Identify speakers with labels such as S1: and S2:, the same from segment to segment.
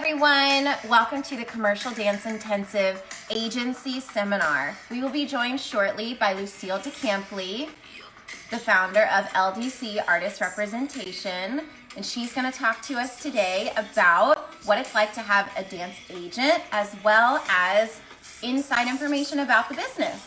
S1: everyone. Welcome to the Commercial Dance Intensive Agency Seminar. We will be joined shortly by Lucille DiCampli, the founder of LDC Artist Representation, and she's going to talk to us today about what it's like to have a dance agent as well as inside information about the business.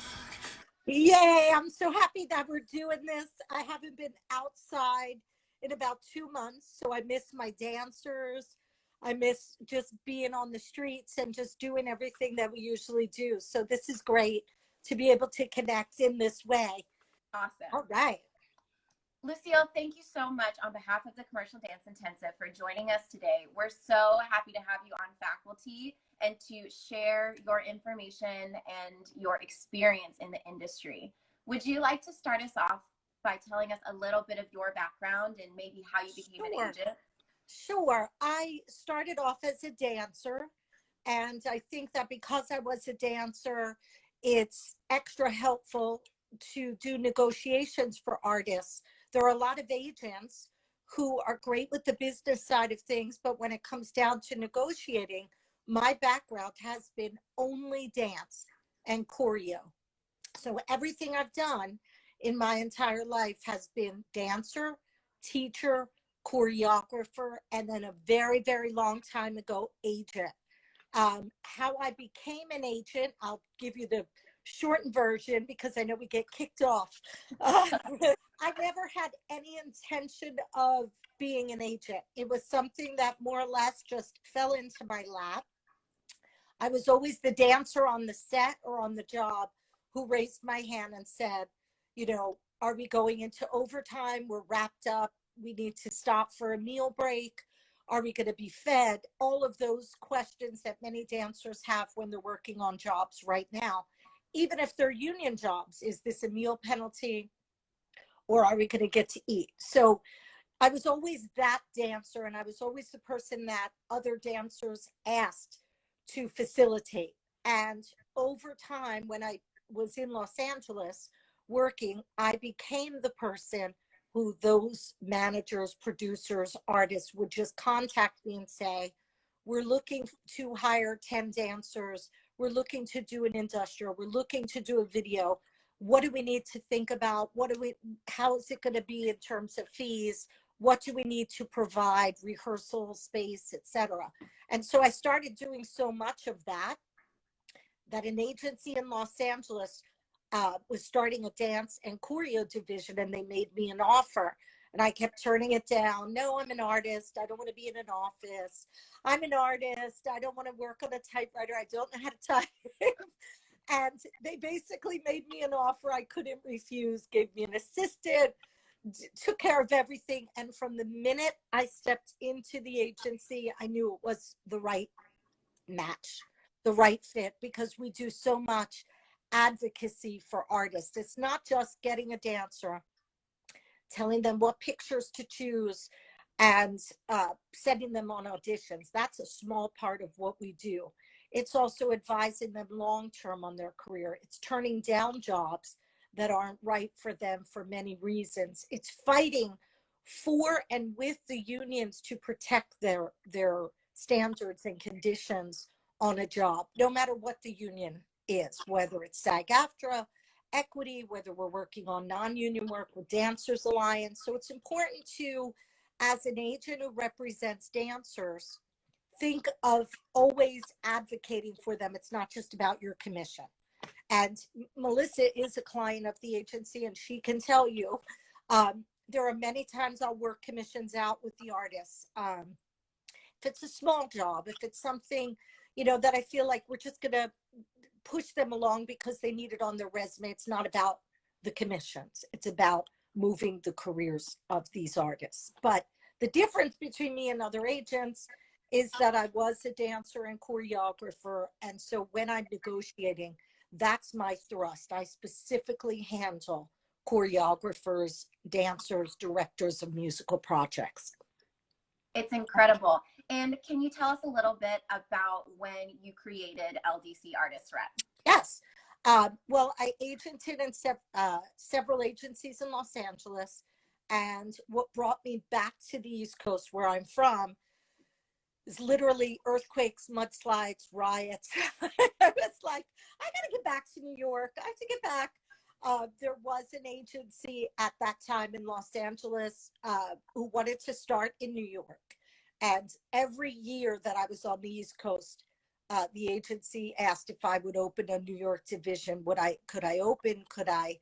S2: Yay, I'm so happy that we're doing this. I haven't been outside in about 2 months, so I miss my dancers. I miss just being on the streets and just doing everything that we usually do. So this is great to be able to connect in this way.
S1: Awesome.
S2: All right.
S1: Lucille, thank you so much on behalf of the Commercial Dance Intensive for joining us today. We're so happy to have you on faculty and to share your information and your experience in the industry. Would you like to start us off by telling us a little bit of your background and maybe how you became an agent?
S2: Sure. I started off as a dancer, and I think that because I was a dancer, it's extra helpful to do negotiations for artists. There are a lot of agents who are great with the business side of things, but when it comes down to negotiating, my background has been only dance and choreo. So everything I've done in my entire life has been dancer, teacher, choreographer, and then a very, very long time ago, agent. How I became an agent, I'll give you the shortened version because I know we get kicked off. I never had any intention of being an agent. It was something that more or less just fell into my lap. I was always the dancer on the set or on the job who raised my hand and said, you know, are we going into overtime? We're wrapped up. We need to stop for a meal break. Are we going to be fed? All of those questions that many dancers have when they're working on jobs right now, even if they're union jobs. Is this a meal penalty or are we going to get to eat? So I was always that dancer, and I was always the person that other dancers asked to facilitate. And over time, when I was in Los Angeles working, I became the person who those managers, producers, artists would just contact me and say, we're looking to hire 10 dancers. We're looking to do an industrial. We're looking to do a video. What do we need to think about? How is it going to be in terms of fees? What do we need to provide, rehearsal space, etc.? And so I started doing so much of that an agency in Los Angeles was starting a dance and choreo division, and they made me an offer. And I kept turning it down. No, I'm an artist. I don't want to be in an office. I'm an artist. I don't want to work on a typewriter. I don't know how to type. And they basically made me an offer I couldn't refuse, gave me an assistant, took care of everything. And from the minute I stepped into the agency, I knew it was the right match, the right fit, because we do so much advocacy for artists. It's not just getting a dancer, telling them what pictures to choose and sending them on auditions. That's a small part of what we do. It's also advising them long-term on their career. It's turning down jobs that aren't right for them for many reasons. It's fighting for and with the unions to protect their standards and conditions on a job, no matter what the union is, whether it's SAG-AFTRA, equity, whether we're working on non-union work with Dancers Alliance. So it's important to, as an agent who represents dancers, think of always advocating for them. It's not just about your commission. And Melissa is a client of the agency, and she can tell you, there are many times I'll work commissions out with the artists. If it's a small job, if it's something, you know, that I feel like we're just going to push them along because they need it on their resume. It's not about the commissions. It's about moving the careers of these artists. But the difference between me and other agents is that I was a dancer and choreographer. And so when I'm negotiating, that's my thrust. I specifically handle choreographers, dancers, directors of musical projects.
S1: It's incredible. And can you tell us a little bit about when you created LDC Artist Rep?
S2: Yes. Well, I agented in several agencies in Los Angeles. And what brought me back to the East Coast, where I'm from, was literally earthquakes, mudslides, riots. I was like, I got to get back to New York. I have to get back. There was an agency at that time in Los Angeles who wanted to start in New York. And every year that I was on the East Coast, the agency asked if I would open a New York division. Could I open? Could I,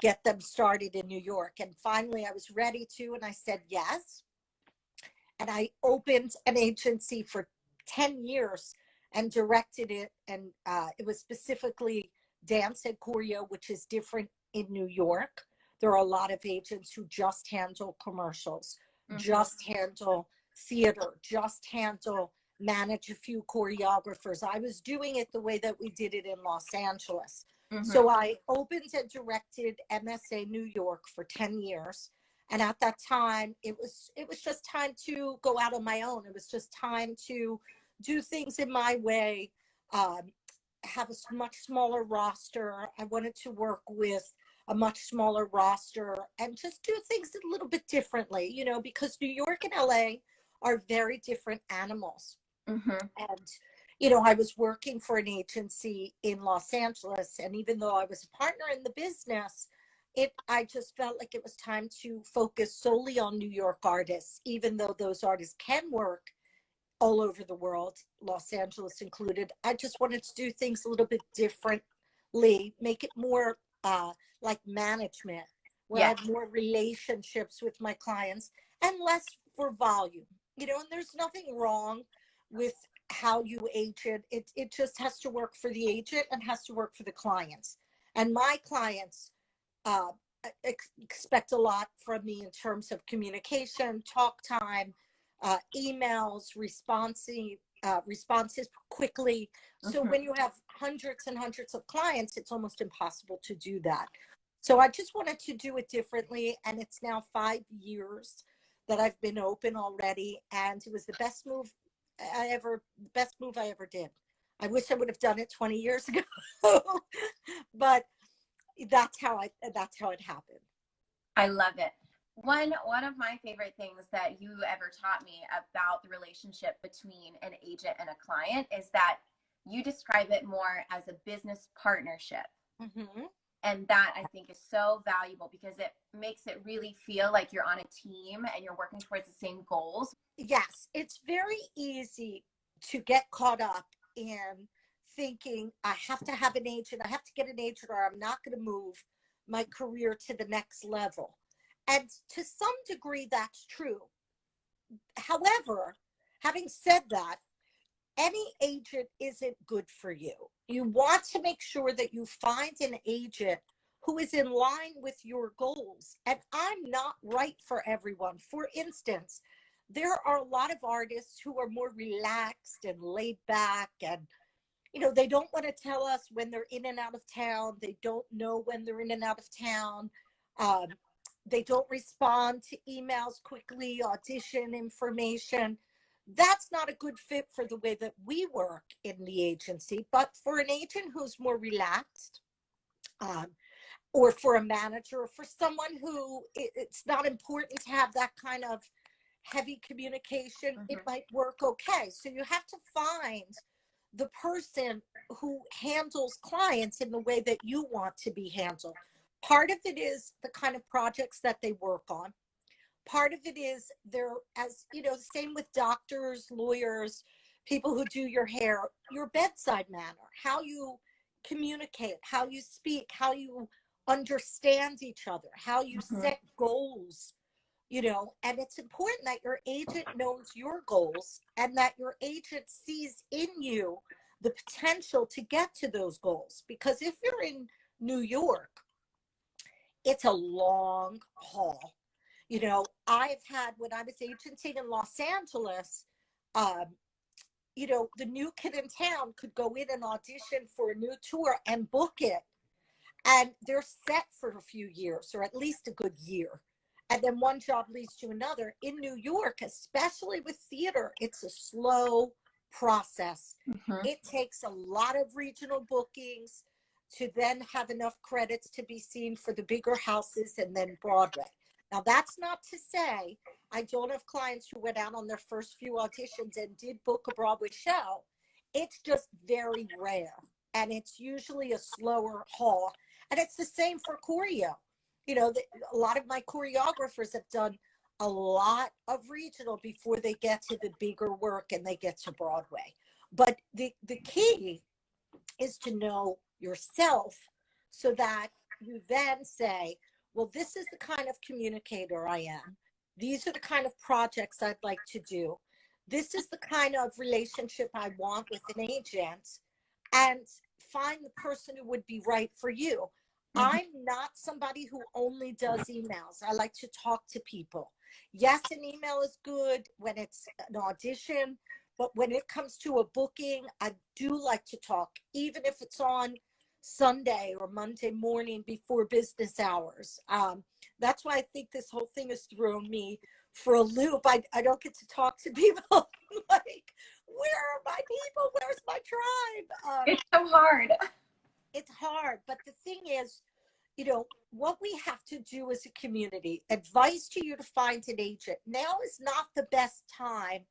S2: get them started in New York? And finally I was ready to, and I said yes. And I opened an agency for 10 years and directed it. And it was specifically dance and choreo, which is different in New York. There are a lot of agents who just handle commercials, just handle theater, just manage a few choreographers. I was doing it the way that we did it in Los Angeles. So I opened and directed MSA New York for 10 years. And at that time, it was just time to go out on my own. It was just time to do things in my way, have a much smaller roster. I wanted to work with a much smaller roster and just do things a little bit differently, because New York and LA are very different animals. And, I was working for an agency in Los Angeles. And even though I was a partner in the business, I just felt like it was time to focus solely on New York artists, even though those artists can work all over the world, Los Angeles included. I just wanted to do things a little bit differently, make it more like management, where I have more relationships with my clients and less for volume, and there's nothing wrong with how you agent. It just has to work for the agent and has to work for the clients. And my clients expect a lot from me in terms of communication, talk time, emails, responses quickly. So when you have hundreds and hundreds of clients, it's almost impossible to do that. So I just wanted to do it differently. And it's now 5 years that I've been open already. And it was the best move I ever did. I wish I would have done it 20 years ago, but that's how it happened.
S1: I love it. One of my favorite things that you ever taught me about the relationship between an agent and a client is that you describe it more as a business partnership. And that I think is so valuable because it makes it really feel like you're on a team and you're working towards the same goals.
S2: Yes, it's very easy to get caught up in thinking I have to have an agent, I have to get an agent, or I'm not going to move my career to the next level. And to some degree, that's true. However, having said that, any agent isn't good for you. You want to make sure that you find an agent who is in line with your goals. And I'm not right for everyone. For instance, there are a lot of artists who are more relaxed and laid back, and they don't want to tell us when they're in and out of town. They don't know when they're in and out of town. They don't respond to emails quickly, audition information. That's not a good fit for the way that we work in the agency. But for an agent who's more relaxed, or for a manager, or for someone who it's not important to have that kind of heavy communication, it might work okay. So you have to find the person who handles clients in the way that you want to be handled. Part of it is the kind of projects that they work on. Part of it is same with doctors, lawyers, people who do your hair, your bedside manner, how you communicate, how you speak, how you understand each other, how you set goals, and it's important that your agent knows your goals and that your agent sees in you the potential to get to those goals. Because if you're in New York, it's a long haul. I've had, when I was agenting in Los Angeles, the new kid in town could go in and audition for a new tour and book it. And they're set for a few years, or at least a good year. And then one job leads to another. In New York, especially with theater, it's a slow process. It takes a lot of regional bookings to then have enough credits to be seen for the bigger houses and then Broadway. Now, that's not to say I don't have clients who went out on their first few auditions and did book a Broadway show. It's just very rare. And it's usually a slower haul. And it's the same for choreo. You know, a lot of my choreographers have done a lot of regional before they get to the bigger work and they get to Broadway. But the key is to know yourself so that you then say, well, this is the kind of communicator I am. These are the kind of projects I'd like to do. This is the kind of relationship I want with an agent, and find the person who would be right for you. I'm not somebody who only does emails. I like to talk to people. Yes, an email is good when it's an audition, but when it comes to a booking, I do like to talk, even if it's on Sunday or Monday morning before business hours. That's why I think this whole thing has thrown me for a loop. I don't get to talk to people. Like, where are my people? Where's my tribe?
S1: It's so hard.
S2: It's hard. But the thing is, you know, what we have to do as a community, advice to you to find an agent. Now is not the best time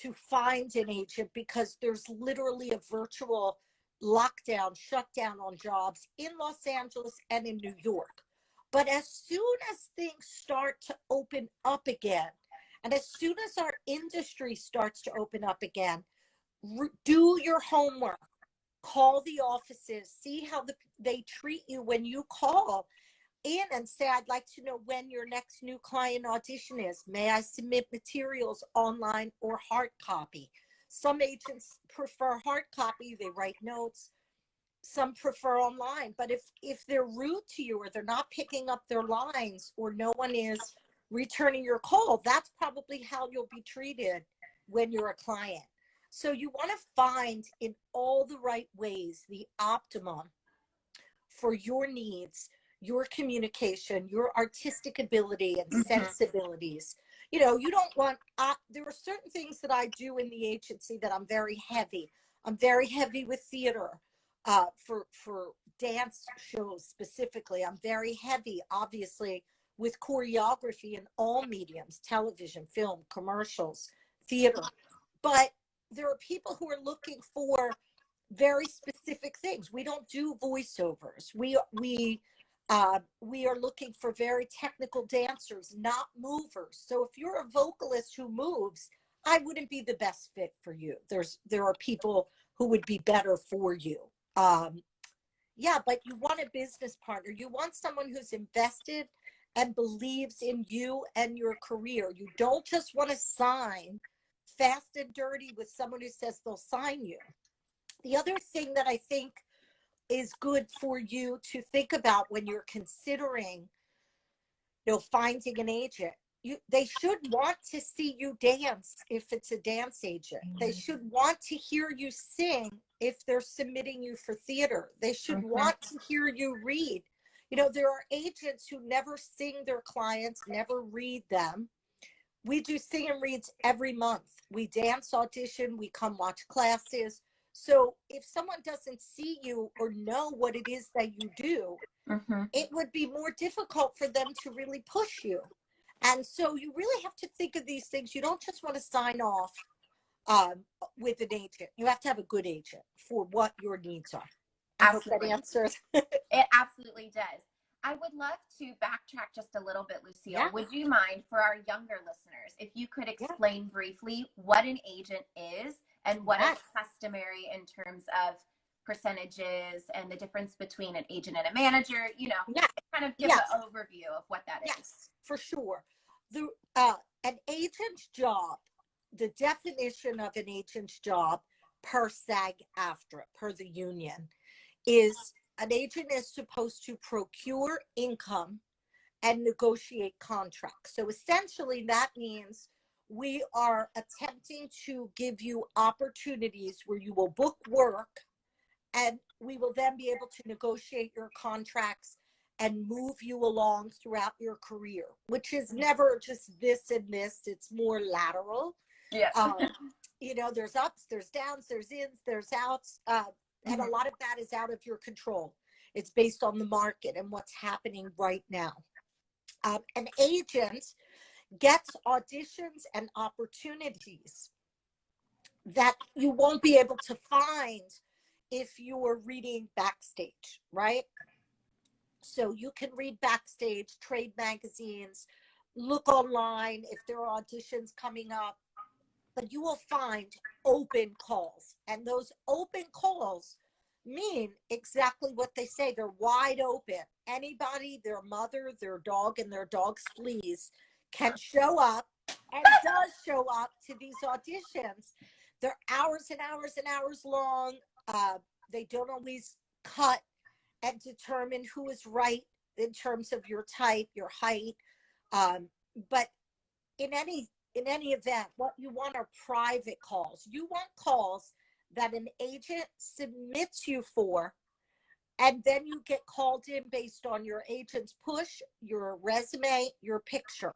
S2: to find an agent because there's literally a virtual lockdown, shutdown on jobs in Los Angeles and in New York. But as soon as things start to open up again, and as soon as our industry starts to open up again, do your homework. Call the offices, see how they treat you when you call in and say, I'd like to know when your next new client audition is. May I submit materials online or hard copy? Some agents prefer hard copy, they write notes. Some prefer online, but if they're rude to you or they're not picking up their lines or no one is returning your call, that's probably how you'll be treated when you're a client. So you want to find in all the right ways the optimum for your needs, your communication, your artistic ability and sensibilities. You know, you don't want, there are certain things that I do in the agency that I'm very heavy. I'm very heavy with theater, for dance shows specifically. I'm very heavy, obviously, with choreography in all mediums, television, film, commercials, theater. But there are people who are looking for very specific things. We don't do voiceovers. We are looking for very technical dancers, not movers. So if you're a vocalist who moves, I wouldn't be the best fit for you. There are people who would be better for you. Yeah, but you want a business partner. You want someone who's invested and believes in you and your career. You don't just want to sign fast and dirty with someone who says they'll sign you. The other thing that I think is good for you to think about when you're considering, you know, finding an agent, they should want to see you dance if it's a dance agent. They should want to hear you sing if they're submitting you for theater. They should want to hear you read. You know, there are agents who never sing their clients, never read them. We do sing and reads every month. We dance, audition, we come watch classes. So if someone doesn't see you or know what it is that you do, it would be more difficult for them to really push you. And so you really have to think of these things. You don't just want to sign off with an agent. You have to have a good agent for what your needs are. I hope that answers.
S1: It absolutely does. I would love to backtrack just a little bit, Lucille. Yeah. Would you mind, for our younger listeners, if you could explain briefly what an agent is and what is customary in terms of percentages and the difference between an agent and a manager, you know, kind of give an overview of what that is.
S2: Yes, for sure. An agent's job, the definition of an agent's job per SAG-AFTRA, per the union, is an agent is supposed to procure income and negotiate contracts. So essentially that means we are attempting to give you opportunities where you will book work and we will then be able to negotiate your contracts and move you along throughout your career, which is never just this and this, it's more lateral.
S1: Yeah.
S2: You know, there's ups, there's downs, there's ins, there's outs. And a lot of that is out of your control. It's based on the market and what's happening right now. An agent gets auditions and opportunities that you won't be able to find if you were reading Backstage, right? So you can read Backstage, trade magazines, look online if there are auditions coming up, but you will find open calls. And those open calls mean exactly what they say. They're wide open. Anybody, their mother, their dog, and their dog's fleas can show up and does show up to these auditions. They're hours and hours and hours long. They don't always cut and determine who is right in terms of your type, your height. But in any event, what you want are private calls. You want calls that an agent submits you for, and then you get called in based on your agent's push, your resume, your picture.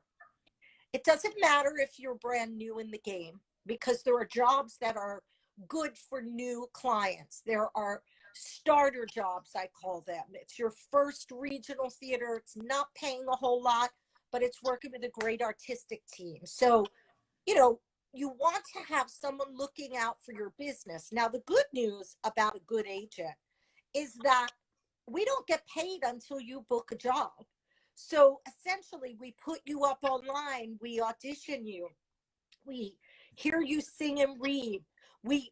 S2: It doesn't matter if you're brand new in the game, because there are jobs that are good for new clients. There are starter jobs, I call them. It's your first regional theater. It's not paying a whole lot, but it's working with a great artistic team. So, you know, you want to have someone looking out for your business. Now, the good news about a good agent is that we don't get paid until you book a job. So essentially, we put you up online, we audition you, we hear you sing and read, we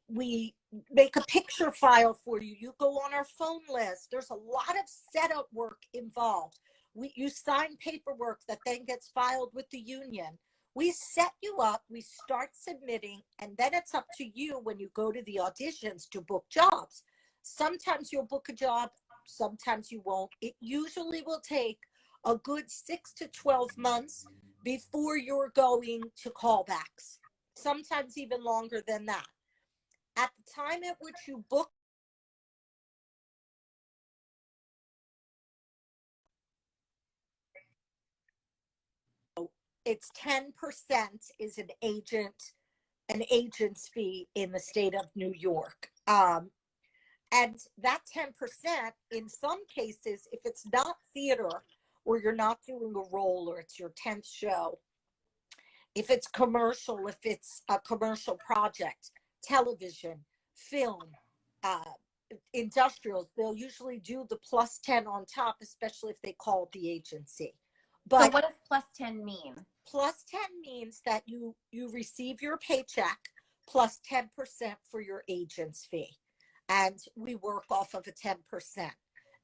S2: make a picture file for you, you go on our phone list. There's a lot of setup work involved. You sign paperwork that then gets filed with the union. We set you up, we start submitting, and then it's up to you when you go to the auditions to book jobs. Sometimes you'll book a job, sometimes you won't. It usually will take a good 6 to 12 months before you're going to callbacks, sometimes even longer than that. At the time at which you book, it's 10% is an agent's fee in the state of New York. And that 10%, in some cases, if it's not theater or you're not doing a role or it's your 10th show, if it's commercial, if it's a commercial project, television, film, industrials, they'll usually do the plus 10 on top, especially if they call the agency.
S1: But so what does plus 10 mean?
S2: Plus 10 means that you receive your paycheck plus 10% for your agent's fee. And we work off of a 10%.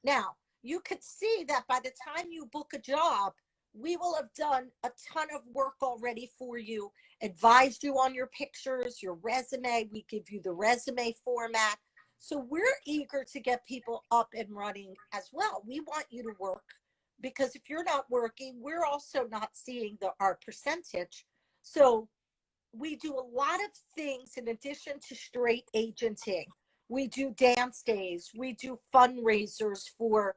S2: Now, you could see that by the time you book a job, we will have done a ton of work already for you, advised you on your pictures, your resume. We give you the resume format. So we're eager to get people up and running as well. We want you to work, because if you're not working, we're also not seeing our percentage. So we do a lot of things in addition to straight agenting. We do dance days. We do fundraisers for,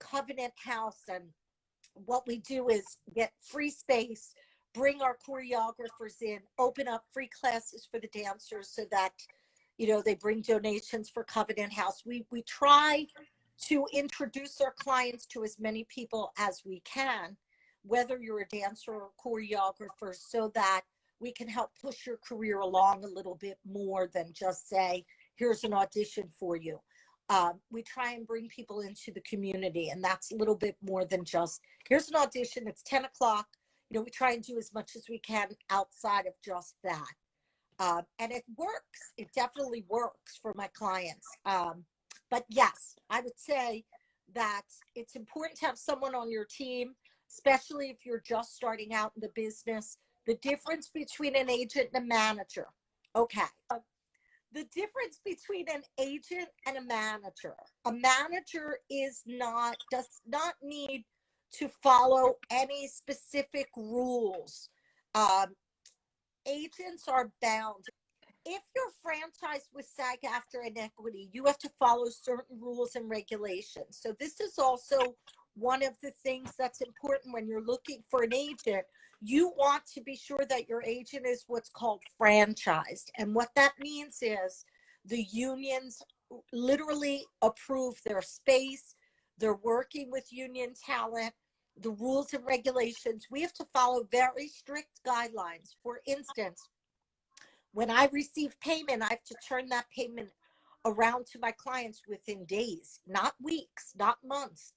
S2: Covenant House. And what we do is get free space, bring our choreographers in, open up free classes for the dancers so that, they bring donations for Covenant House. We try to introduce our clients to as many people as we can, whether you're a dancer or a choreographer, so that we can help push your career along a little bit more than just say, here's an audition for you. We try and bring people into the community, and that's a little bit more than just, here's an audition, it's 10 o'clock. We try and do as much as we can outside of just that. And it works. It definitely works for my clients. But yes, I would say that it's important to have someone on your team, especially if you're just starting out in the business. The difference between an agent and a manager. Okay. The difference between an agent and a manager does not need to follow any specific rules. Agents are bound. If you're franchised with SAG-AFTRA and Equity, you have to follow certain rules and regulations. So this is also one of the things that's important when you're looking for an agent. You want to be sure that your agent is what's called franchised. And what that means is the unions literally approve their space. They're working with union talent. the rules and regulations. We have to follow very strict guidelines. For instance, when I receive payment, I have to turn that payment around to my clients within days, not weeks, not months.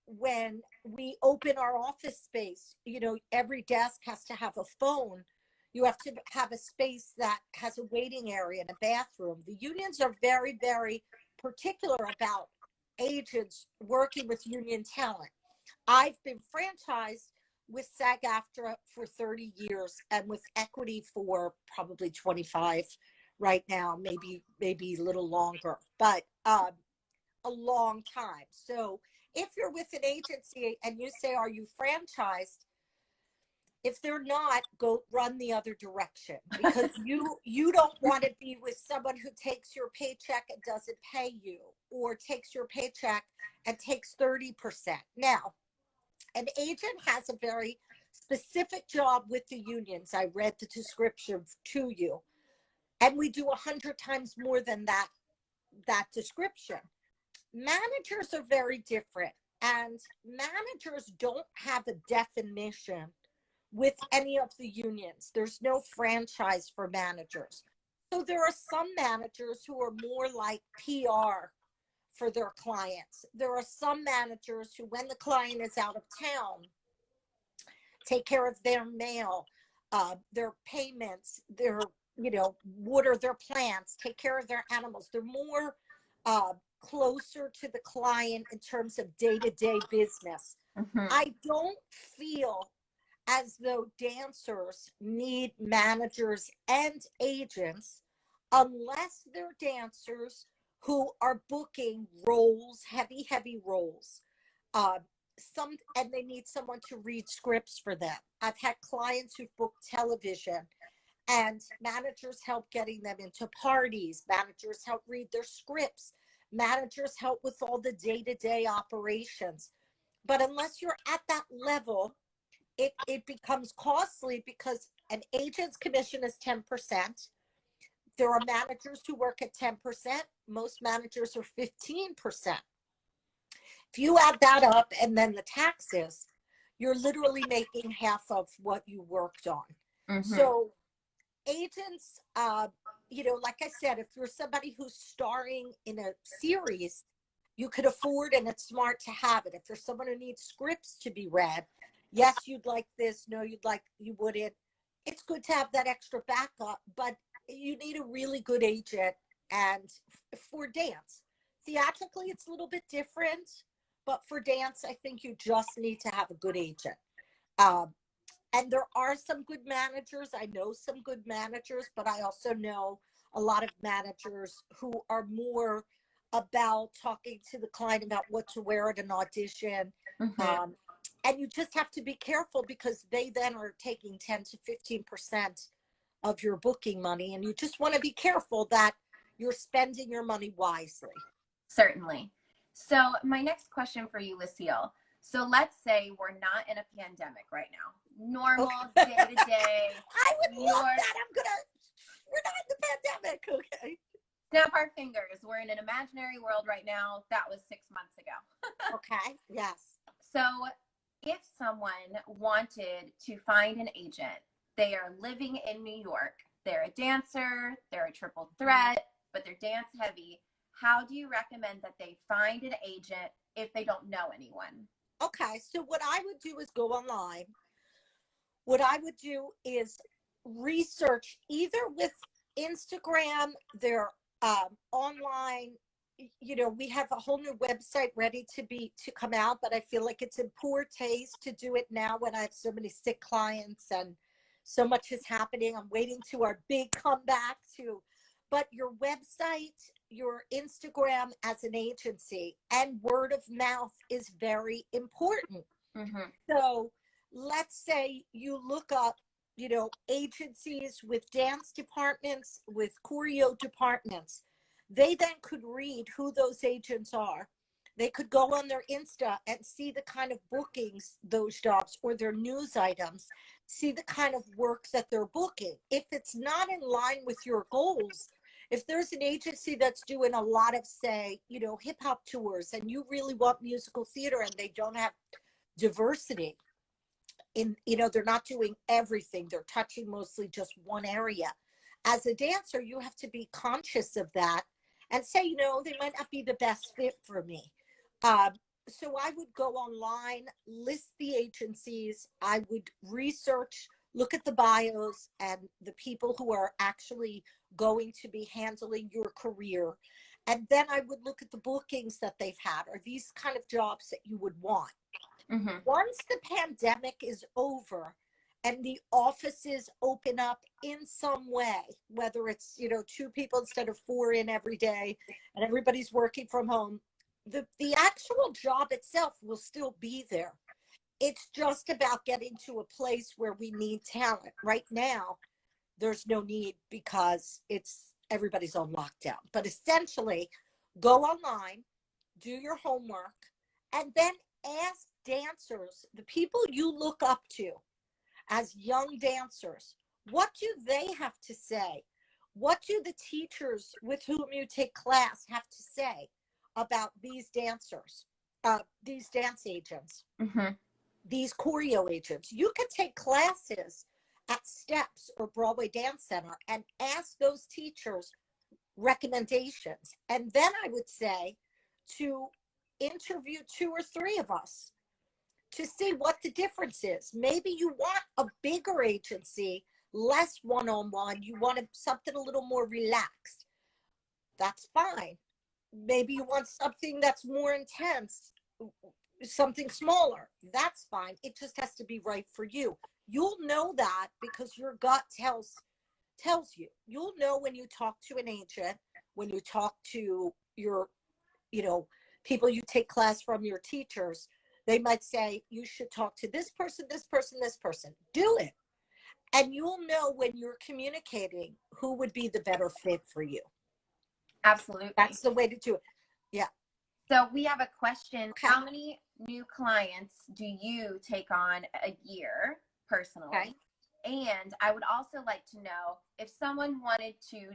S2: When we open our office space, every desk has to have a phone. You have to have a space that has a waiting area and a bathroom. The unions are very, very particular about agents working with union talent. I've been franchised with SAG-AFTRA for 30 years and with Equity for probably 25 right now, maybe a little longer, but a long time. So if you're with an agency and you say, are you franchised? If they're not, go run the other direction, because you don't want to be with someone who takes your paycheck and doesn't pay you, or takes your paycheck and takes 30%. Now, an agent has a very specific job with the unions. I read the description to you, and we do 100 times more than that description. Managers are very different, and managers don't have a definition with any of the unions. There's no franchise for managers. So there are some managers who are more like PR for their clients. There are some managers who, when the client is out of town, take care of their mail, their payments, their, water their plants, take care of their animals. They're more closer to the client in terms of day-to-day business.
S1: Mm-hmm.
S2: I don't feel as though dancers need managers and agents unless they're dancers who are booking roles, heavy roles. And they need someone to read scripts for them. I've had clients who've booked television, and managers help getting them into parties. Managers help read their scripts. Managers help with all the day-to-day operations. But unless you're at that level, it becomes costly, because an agent's commission is 10%. There are managers who work at 10%. Most managers are 15%. If you add that up and then the taxes, you're literally making half of what you worked on.
S1: Mm-hmm.
S2: So agents, like I said, if you're somebody who's starring in a series, you could afford, and it's smart to have it. If you're someone who needs scripts to be read, yes, you'd like this, no, you wouldn't. It's good to have that extra backup, but you need a really good agent. And for dance, theatrically, it's a little bit different, but for dance, I think you just need to have a good agent. And there are some good managers. I know some good managers, but I also know a lot of managers who are more about talking to the client about what to wear at an audition.
S1: Mm-hmm.
S2: And you just have to be careful, because they then are taking 10 to 15% of your booking money. And you just want to be careful that you're spending your money wisely.
S1: Certainly. So my next question for you, Lucille. So let's say we're not in a pandemic right now. Normal day to day.
S2: I would love that. We're not in the pandemic. Okay.
S1: Snap our fingers. We're in an imaginary world right now. That was 6 months ago.
S2: Okay. Yes.
S1: So if someone wanted to find an agent, they are living in New York, they're a dancer, they're a triple threat, but they're dance heavy. How do you recommend that they find an agent if they don't know anyone?
S2: Okay, so what I would do is go online. What I would do is research either with Instagram, their online. We have a whole new website ready to come out, but I feel like it's in poor taste to do it now when I have so many sick clients and so much is happening. I'm waiting to our big comeback but your website, your Instagram as an agency, and word of mouth is very important.
S1: Mm-hmm.
S2: So let's say you look up, agencies with dance departments, with choreo departments. They then could read who those agents are. They could go on their Insta and see the kind of bookings those jobs, or their news items, see the kind of work that they're booking. If it's not in line with your goals, if there's an agency that's doing a lot of, say, hip hop tours, and you really want musical theater and they don't have diversity in, you know, they're not doing everything. They're touching mostly just one area. As a dancer, you have to be conscious of that and say, you know, they might not be the best fit for me. So I would go online, list the agencies. I would research, look at the bios and the people who are actually going to be handling your career. And then I would look at the bookings that they've had. Are these kind of jobs that you would want?
S1: Mm-hmm.
S2: Once the pandemic is over and the offices open up in some way, whether it's, you know, 2 people instead of 4 in every day and everybody's working from home, the actual job itself will still be there. It's just about getting to a place where we need talent. Right now, there's no need because everybody's on lockdown. But essentially, go online, do your homework, and then ask dancers, the people you look up to as young dancers, what do they have to say? What do the teachers with whom you take class have to say about these dancers, these dance agents,
S1: Mm-hmm.
S2: these choreo agents? You could take classes at Steps or Broadway Dance Center and ask those teachers recommendations. And then I would say to interview 2 or 3 of us to see what the difference is. Maybe you want a bigger agency, less one-on-one. You want something a little more relaxed. That's fine. Maybe you want something that's more intense, something smaller. That's fine. It just has to be right for you. You'll know that because your gut tells you. You'll know when you talk to an agent, when you talk to your, you know, people you take class from, your teachers. They might say, you should talk to this person, this person, this person. Do it. And you'll know when you're communicating who would be the better fit for you.
S1: Absolutely.
S2: That's the way to do it. Yeah.
S1: So we have a question.
S2: Okay.
S1: How many new clients do you take on a year personally?
S2: Okay.
S1: And I would also like to know, if someone wanted to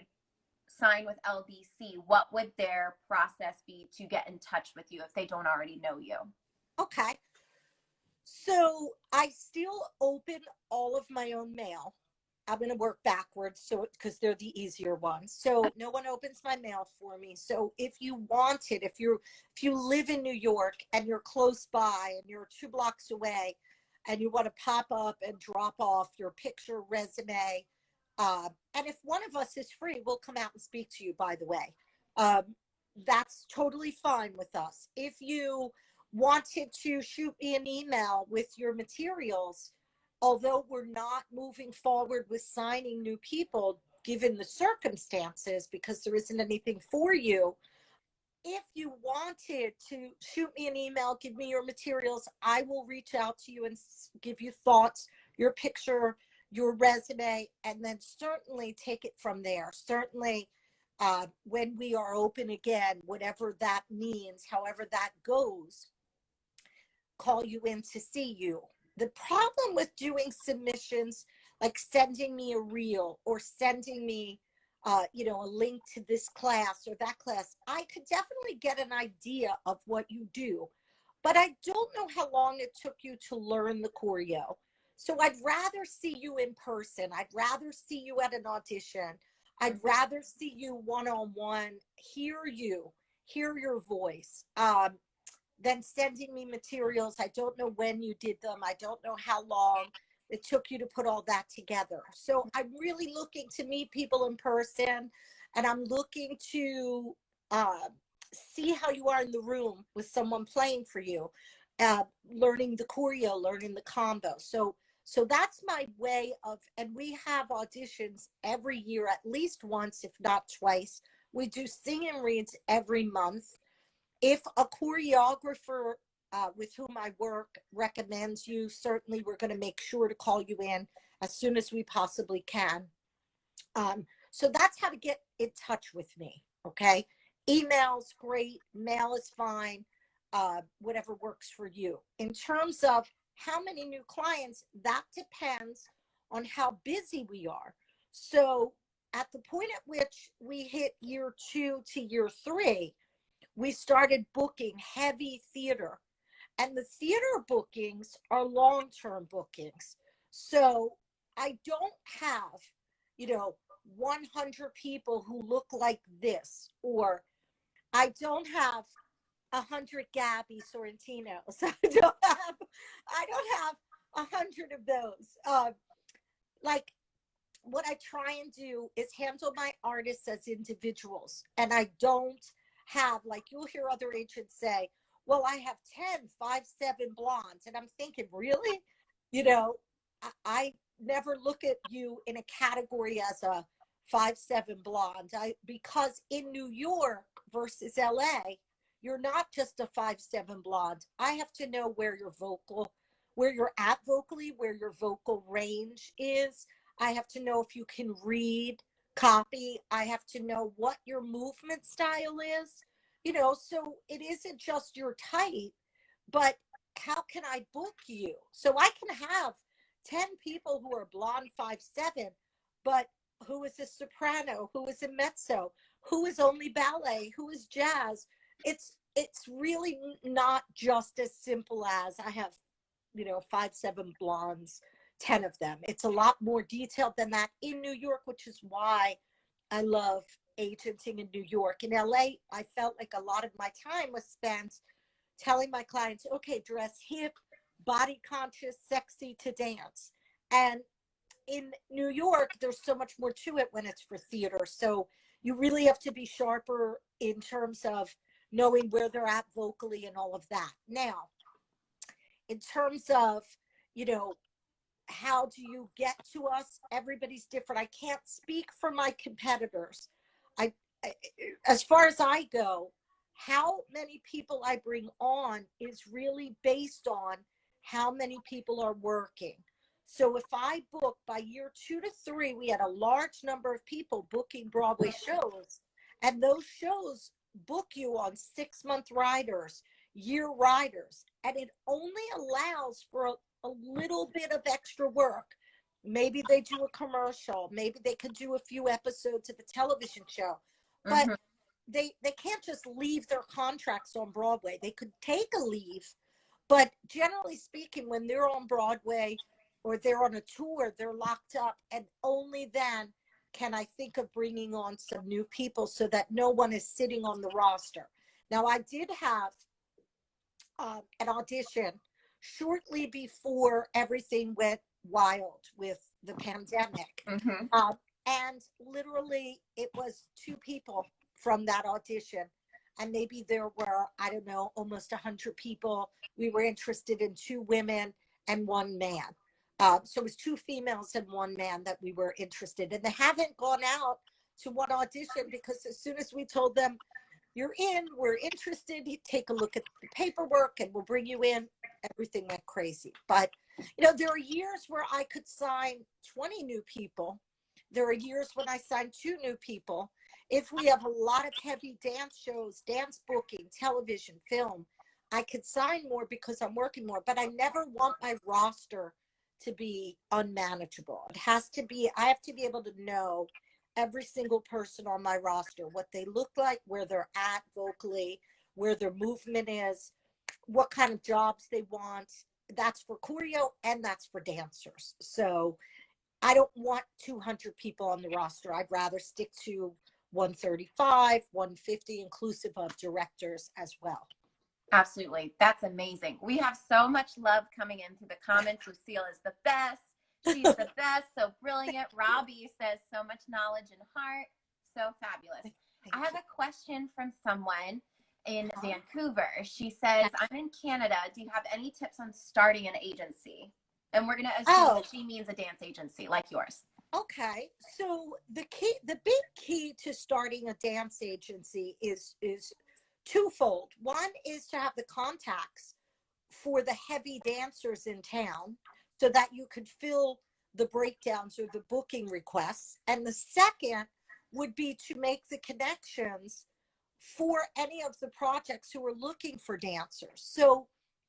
S1: sign with LDC, what would their process be to get in touch with you if they don't already know you?
S2: Okay. So I still open all of my own mail. I'm going to work backwards, so because they're the easier ones. So no one opens my mail for me. So if you want it, if you live in New York and you're close by and you're 2 blocks away and you want to pop up and drop off your picture, resume, and if one of us is free, we'll come out and speak to you, by the way. That's totally fine with us. If you wanted to shoot me an email with your materials, although we're not moving forward with signing new people, given the circumstances, because there isn't anything for you, if you wanted to shoot me an email, give me your materials, I will reach out to you and give you thoughts, your picture, your resume, and then certainly take it from there. Certainly, when we are open again, whatever that means, however that goes, call you in to see you. The problem with doing submissions, like sending me a reel or sending me, you know, a link to this class or that class, I could definitely get an idea of what you do, but I don't know how long it took you to learn the choreo. So I'd rather see you in person. I'd rather see you at an audition. I'd rather see you one-on-one, hear your voice, than sending me materials. I don't know when you did them. I don't know how long it took you to put all that together. So I'm really looking to meet people in person, and I'm looking to see how you are in the room with someone playing for you, learning the choreo, learning the combo. So that's my way of, and we have auditions every year, at least once, if not twice. We do sing and reads every month. If a choreographer with whom I work recommends you, certainly we're going to make sure to call you in as soon as we possibly can. So that's how to get in touch with me, okay? Email's great, mail is fine, whatever works for you. In terms of how many new clients, that depends on how busy we are. So at the point at which we hit year 2 to year 3, we started booking heavy theater. And the theater bookings are long-term bookings. So I don't have, 100 people who look like this, or I don't have 100 Gabby Sorrentinos. I don't have 100 of those. Like, what I try and do is handle my artists as individuals. And I don't have, like, you'll hear other agents say, well, I have 10 5'7" blondes. And I'm thinking, really? I never look at you in a category as a 5'7" blonde. Because in New York versus LA, you're not just a 5'7" blonde. I have to know where you're at vocally, where your vocal range is. I have to know if you can read copy. I have to know what your movement style is, so it isn't just your type, but how can I book you? So I can have 10 people who are blonde 5'7", but who is a soprano, who is a mezzo, who is only ballet, who is jazz. It's really not just as simple as I have, 5'7" blondes, 10 of them. It's a lot more detailed than that in New York, which is why I love agenting in New York. In LA, I felt like a lot of my time was spent telling my clients, okay, dress hip, body conscious, sexy to dance. And in New York, there's so much more to it when it's for theater. So you really have to be sharper in terms of knowing where they're at vocally and all of that. Now, in terms of, how do you get to us? Everybody's different. I can't speak for my competitors. I as far as I go, how many people I bring on is really based on how many people are working. So if I book by year 2 to 3, we had a large number of people booking Broadway shows, and those shows book you on 6-month riders, year riders, and it only allows for a little bit of extra work. Maybe they do a commercial, maybe they could do a few episodes of a television show, but they can't just leave their contracts on Broadway. They could take a leave, but generally speaking, when they're on Broadway or they're on a tour, they're locked up, and only then can I think of bringing on some new people so that no one is sitting on the roster. Now, I did have an audition shortly before everything went wild with the pandemic. And literally it was 2 people from that audition. And maybe there were, I don't know, almost 100 people. We were interested in 2 women and 1 man. So it was 2 females and 1 man that we were interested in. They haven't gone out to one audition because as soon as we told them, you're in, we're interested, you take a look at the paperwork and we'll bring you in, everything went crazy. But, there are years where I could sign 20 new people. There are years when I sign 2 new people. If we have a lot of heavy dance shows, dance booking, television, film, I could sign more because I'm working more, but I never want my roster to be unmanageable. It has to be, I have to be able to know every single person on my roster, what they look like, where they're at vocally, where their movement is, what kind of jobs they want. That's for choreo and that's for dancers. So I don't want 200 people on the roster. I'd rather stick to 135, 150, inclusive of directors as well.
S1: Absolutely. That's amazing. We have so much love coming into the comments. Lucille is the best. She's the best. So brilliant. Robbie says so much knowledge and heart. So fabulous. I have a question from someone in Vancouver. She says, I'm in Canada. Do you have any tips on starting an agency? And we're going to assume that she means a dance agency like yours.
S2: Okay. So the big key to starting a dance agency is twofold. One is to have the contacts for the heavy dancers in town so that you could fill the breakdowns or the booking requests. And the second would be to make the connections for any of the projects who are looking for dancers. So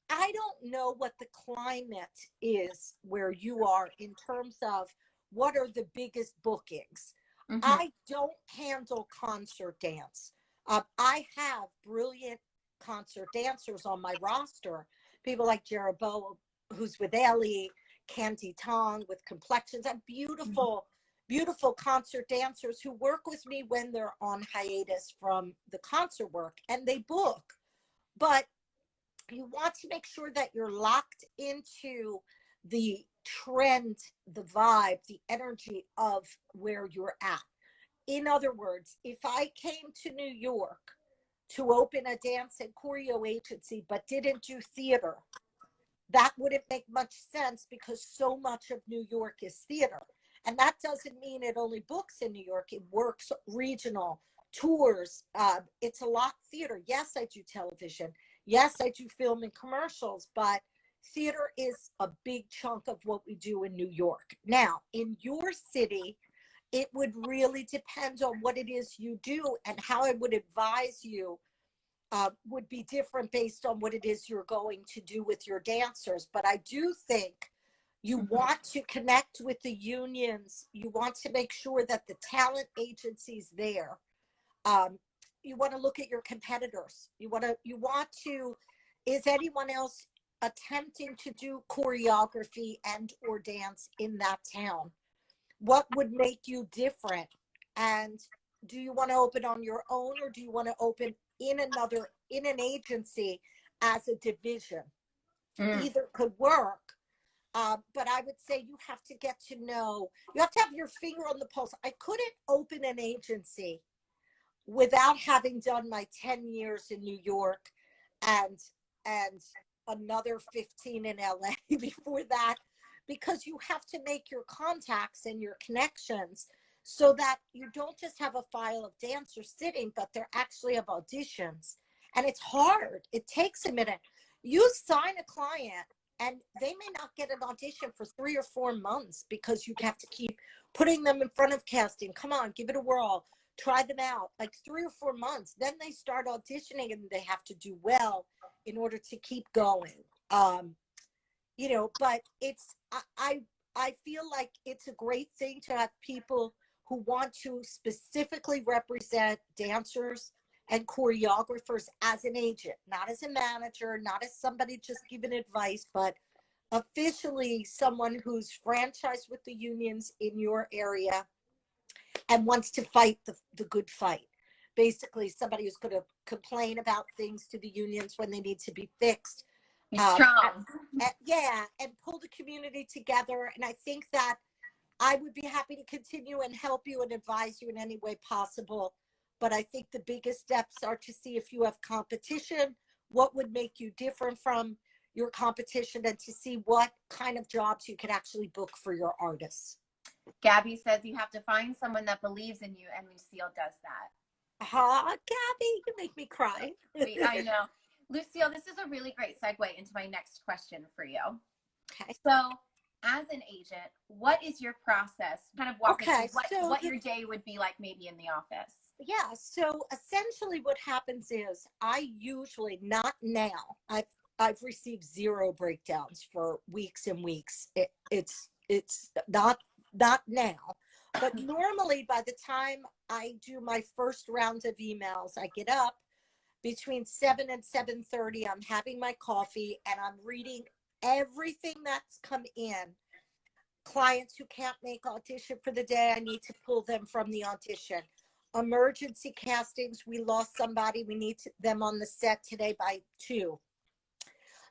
S2: I don't know what the climate is where you are in terms of what are the biggest bookings. I don't handle concert dance. I have brilliant concert dancers on my roster people like Jeroboam, who's with Ellie, Candy Tong with Complexions, and beautiful, beautiful concert dancers who work with me when they're on hiatus from the concert work, and they book. But you want to make sure that you're locked into the trend, the vibe, the energy of where you're at. In other words, if I came to New York to open a dance and choreo agency but didn't do theater, that wouldn't make much sense because so much of New York is theater. And that doesn't mean it only books in New York. It works regional tours. It's a lot theater. Yes, I do television. Yes, I do film and commercials, but theater is a big chunk of what we do in New York. Now, in your city, it would really depend on what it is you do, and how I would advise you would be different based on what it is you're going to do with your dancers. But I do think you want to connect with the unions. You want to make sure that the talent agency's there. You want to look at your competitors. You want to, is anyone else attempting to do choreography and or dance in that town? What would make you different? And do you want to open on your own, or do you want to open in an agency as a division? Either could work. But I would say you have to get to know, you have to have your finger on the pulse. I couldn't open an agency without having done my 10 years in New York and another 15 in LA before that, because you have to make your contacts and your connections so that you don't just have a file of dancers sitting, but they're actually have auditions. And it's hard. It takes a minute. You sign a client and they may not get an audition for 3 or 4 months because you have to keep putting them in front of casting. Come on, give it a whirl. Try them out. Like 3 or 4 months. Then they start auditioning and they have to do well in order to keep going. You know, but it's, I feel like it's a great thing to have people who want to specifically represent dancers and choreographers as an agent, not as a manager, not as somebody just giving advice, but officially someone who's franchised with the unions in your area and wants to fight the good fight. Basically, somebody who's going to complain about things to the unions when they need to be fixed.
S1: Strong.
S2: Yeah, and pull the community together. And I think that I would be happy to continue and help you and advise you in any way possible. But I think the biggest steps are to see if you have competition, what would make you different from your competition, and to see what kind of jobs you could actually book for your artists.
S1: Gabby says you have to find someone that believes in you, and Lucille does that.
S2: Gabby, you make me cry.
S1: I know. Lucille, this is a really great segue into my next question for you.
S2: Okay.
S1: So, as an agent, what is your process? Kind of walk us through what your day would be like maybe in the office.
S2: Yeah, so essentially what happens is I usually, not now, I've received 0 breakdowns for weeks and weeks. It's not now, but normally by the time I do my first round of emails, I get up between 7 and 7:30. I'm having my coffee and I'm reading everything that's come in. Clients who can't make audition for the day, I need to pull them from the audition. Emergency castings, we lost somebody, we need them on the set today by 2.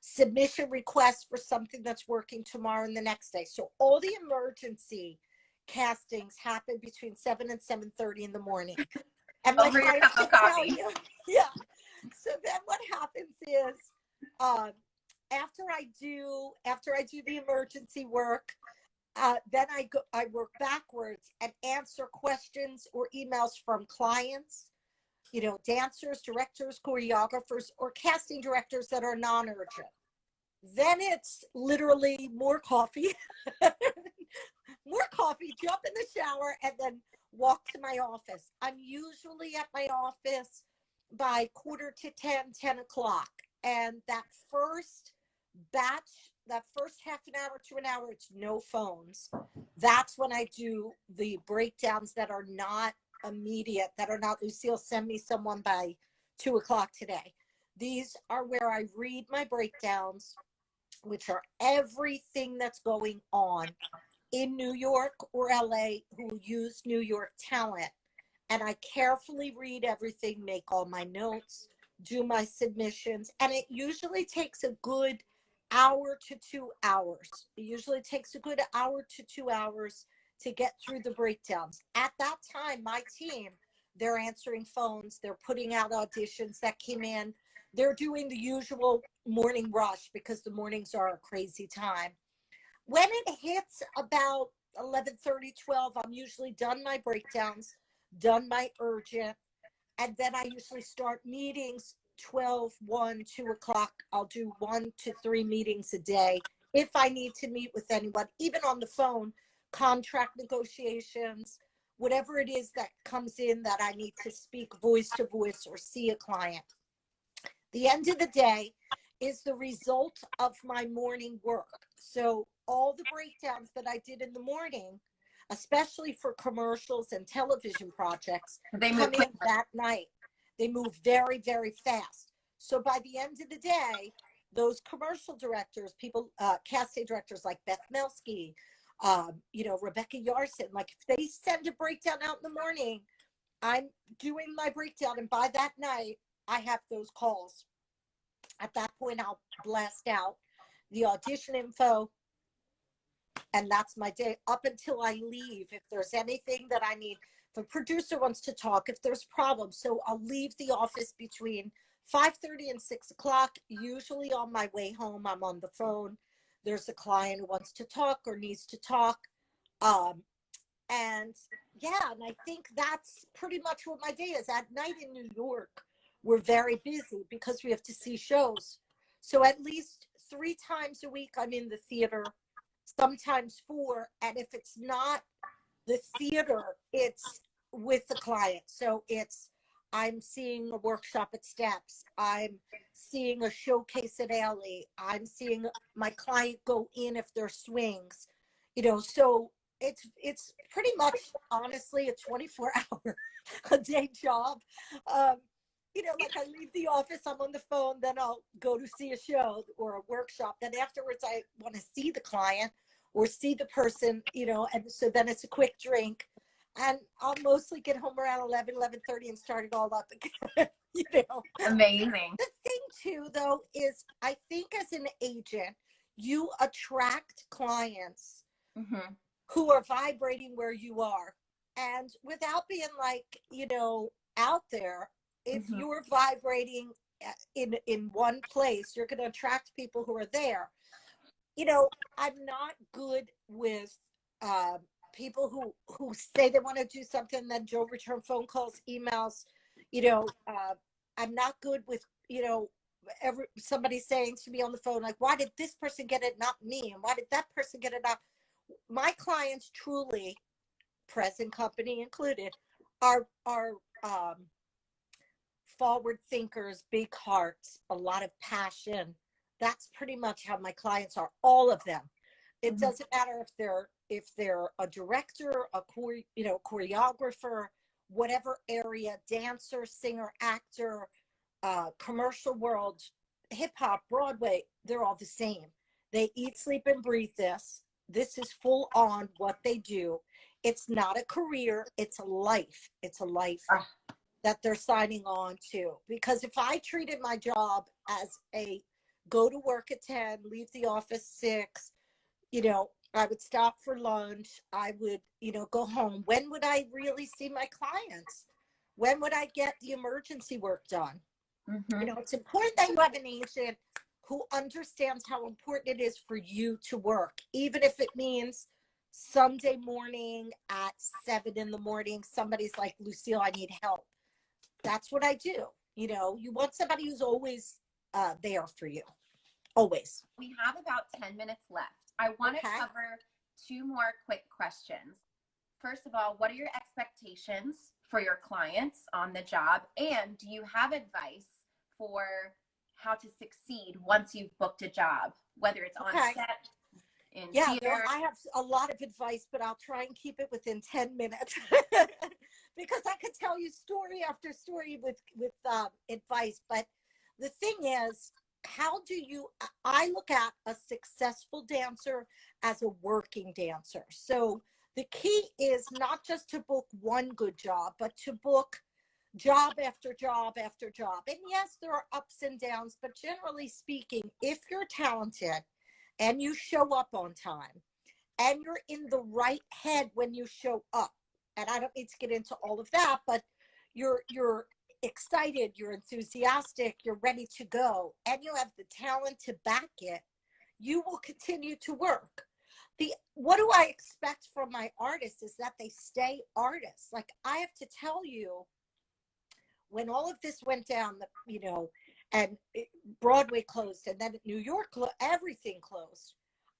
S2: Submission requests for something that's working tomorrow and the next day. So all the emergency castings happen between 7 and 7:30 in the morning. And
S1: over your cup of coffee.
S2: Yeah. So then what happens is after I do the emergency work, then I work backwards and answer questions or emails from clients, you know, dancers, directors, choreographers, or casting directors that are non-urgent. Then it's literally more coffee, jump in the shower, and then walk to my office. I'm usually at my office by 9:45, 10 o'clock. And that first batch, that first half an hour to an hour, it's no phones. That's when I do the breakdowns that are not immediate, that are not, Lucille, send me someone by 2 o'clock today. These are where I read my breakdowns, which are everything that's going on in New York or LA who use New York talent. And I carefully read everything, make all my notes, do my submissions. And it usually takes a good hour to 2 hours. It usually takes a good hour to 2 hours to get through the breakdowns. At that time, my team, they're answering phones, they're putting out auditions that came in, they're doing the usual morning rush because the mornings are a crazy time. When it hits about 11:30, 12, I'm usually done my breakdowns, done my urgent, and then I usually start meetings 12, 1, 2 o'clock. I'll do 1 to 3 meetings a day if I need to meet with anyone, even on the phone, contract negotiations, whatever it is that comes in that I need to speak voice to voice or see a client. The end of the day is the result of my morning work. So all the breakdowns that I did in the morning, especially for commercials and television projects, come in that night. They move very, very fast. So by the end of the day, those commercial directors, people, casting directors like Beth Melsky, Rebecca Yarson, like if they send a breakdown out in the morning, I'm doing my breakdown, and by that night, I have those calls. At that point, I'll blast out the audition info, and that's my day up until I leave. If there's anything that I need, if a producer wants to talk, if there's problems, so I'll leave the office between 5:30 and 6 o'clock. Usually on my way home, I'm on the phone. There's a client who wants to talk or needs to talk. And I think that's pretty much what my day is. At night in New York, we're very busy because we have to see shows. So at least 3 times a week, I'm in the theater, sometimes 4. And if it's not the theater, it's with the client. So I'm seeing a workshop at Steps. I'm seeing a showcase at Alley. I'm seeing my client go in if there's swings, so it's pretty much, honestly, a 24-hour a day job. Like I leave the office, I'm on the phone, then I'll go to see a show or a workshop. Then afterwards, I want to see the client or see the person, and so then it's a quick drink. And I'll mostly get home around 11:30 and start it all up again,
S1: Amazing.
S2: The thing too, though, is I think as an agent, you attract clients who are vibrating where you are. And without being out there, if you're vibrating in one place, you're going to attract people who are there. I'm not good with people who say they want to do something, then don't return phone calls, emails. I'm not good with, somebody saying to me on the phone, like, why did this person get it, not me? And why did that person get it, not? My clients truly, present company included, are forward thinkers, big hearts, a lot of passion. That's pretty much how my clients are, all of them. It doesn't matter if they're a director, a choreographer, whatever area, dancer, singer, actor, commercial world, hip hop, Broadway, they're all the same. They eat, sleep, and breathe this. This is full on what they do. It's not a career, it's a life. It's a life that they're signing on to. Because if I treated my job as a go to work at 10, leave the office 6, I would stop for lunch, I would, go home. When would I really see my clients? When would I get the emergency work done? It's important that you have an agent who understands how important it is for you to work, even if it means Sunday morning at 7 in the morning, somebody's like, Lucille, I need help. That's what I do. You want somebody who's always there for you. Always.
S1: We have about 10 minutes left. I want to cover 2 more quick questions. First of all, what are your expectations for your clients on the job? And do you have advice for how to succeed once you've booked a job, whether it's on set, in theater?
S2: I have a lot of advice, but I'll try and keep it within 10 minutes because I could tell you story after story with advice. But the thing is, I look at a successful dancer as a working dancer. So the key is not just to book one good job, but to book job after job after job. And yes, there are ups and downs, but generally speaking, if you're talented and you show up on time and you're in the right head when you show up, and I don't need to get into all of that, but you're excited, you're enthusiastic, you're ready to go, and you have the talent to back it, you will continue to work. What do I expect from my artists is that they stay artists. Like, I have to tell you, when all of this went down, and Broadway closed, and then New York, everything closed,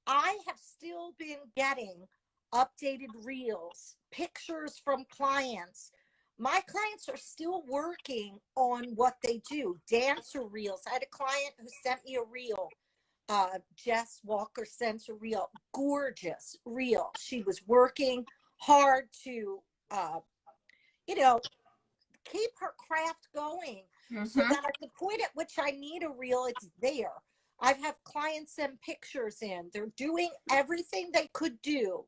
S2: I have still been getting updated reels, pictures from clients. My clients are still working on what they do, dancer reels. I had a client who sent me a reel. Jess Walker sent a reel, gorgeous reel. She was working hard to, keep her craft going, so that at the point at which I need a reel, it's there. I've had clients send pictures in. They're doing everything they could do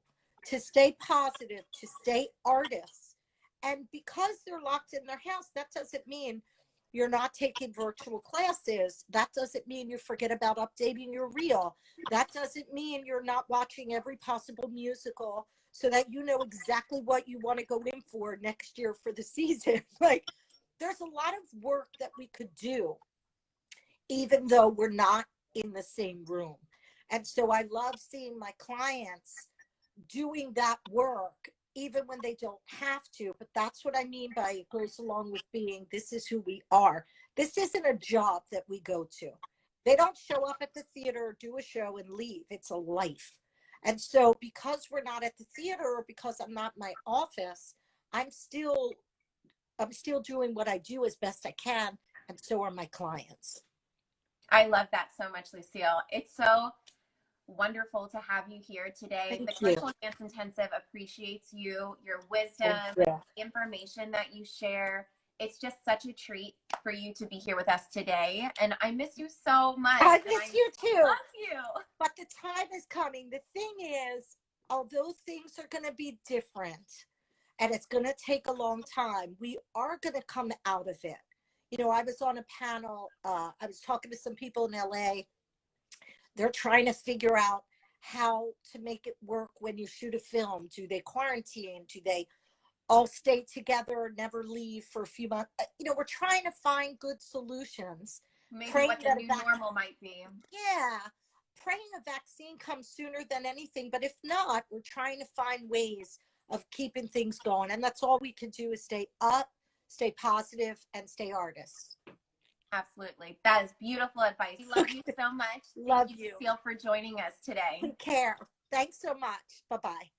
S2: to stay positive, to stay artists. And because they're locked in their house, that doesn't mean you're not taking virtual classes. That doesn't mean you forget about updating your reel. That doesn't mean you're not watching every possible musical so that you know exactly what you want to go in for next year for the season. Like, there's a lot of work that we could do, even though we're not in the same room. And so I love seeing my clients doing that work, even when they don't have to. But that's what I mean by it goes along with being, this is who we are. This isn't a job that we go to. They don't show up at the theater, do a show, and leave. It's a life. And so because we're not at the theater, or because I'm not in my office, I'm still doing what I do as best I can, and so are my clients.
S1: I love that so much, Lucille. It's so wonderful to have you here today.
S2: Thank
S1: the
S2: you.
S1: Commercial Dance Intensive appreciates you, your wisdom,
S2: you.
S1: information that you share. It's just such a treat for you to be here with us today. And I miss you so much.
S2: I miss you too.
S1: Love you.
S2: But the time is coming. The thing is, although things are going to be different and it's going to take a long time, we are going to come out of it. I was on a panel. I was talking to some people in LA. They're trying to figure out how to make it work when you shoot a film. Do they quarantine? Do they all stay together, never leave for a few months? We're trying to find good solutions.
S1: Maybe what the new normal might be.
S2: Yeah. Praying a vaccine comes sooner than anything. But if not, we're trying to find ways of keeping things going. And that's all we can do is stay up, stay positive, and stay artists.
S1: Absolutely. That is beautiful advice. We love you so much.
S2: Love
S1: Thank
S2: you,
S1: Lucille, for joining us today.
S2: Take care. Thanks so much. Bye-bye.